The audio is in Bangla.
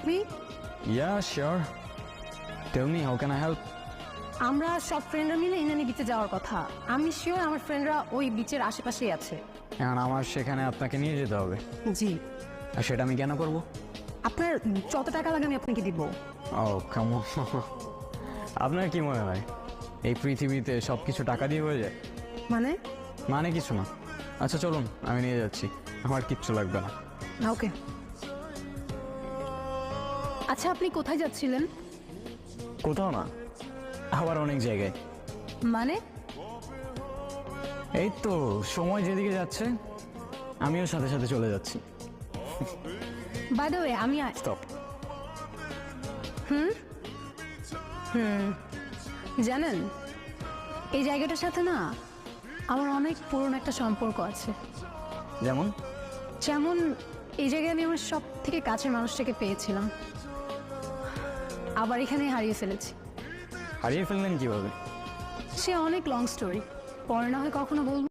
me? Yeah, sure. Tell me, how can I help? আমরা সব ফ্রেন্ডরা মিলে ইনানি বিচে যাওয়ার কথা। আমি শিওর আমার ফ্রেন্ডরা ওই বিচের আশেপাশেই আছে। এখন আমার সেখানে আপনাকে নিয়ে যেতে হবে। জি। আর সেটা আমি কেন করব? আপনার যত টাকা লাগে আমি আপনাকে দিব। ও কাম অন। আপনার কি মনে হয় এই পৃথিবীতে সব কিছু টাকা দিয়ে হয়ে যায়? মানে কিছু না। আচ্ছা চলুন, আমি নিয়ে যাচ্ছি, আমার কিচ্ছু লাগবে না। ওকে। আচ্ছা আপনি কোথায় যাচ্ছিলেন? কোথাও না, আবার অনেক জায়গায়। মানে এই তো সময় যেদিকে যাচ্ছে আমিও সাথে সাথে চলে যাচ্ছি। বাই দ্য ওয়ে আমি স্টপ। জানেন এই জায়গাটার সাথে না আমার অনেক পুরনো একটা সম্পর্ক আছে। যেমন? যেমন এই জায়গায় আমি আমার সব থেকে কাছের মানুষটাকে পেয়েছিলাম, আবার এখানে হারিয়ে ফেলেছি। হারিয়ে ফেললেন কিভাবে? সে অনেক লং স্টোরি, পরে না হয় কখনো বলবো।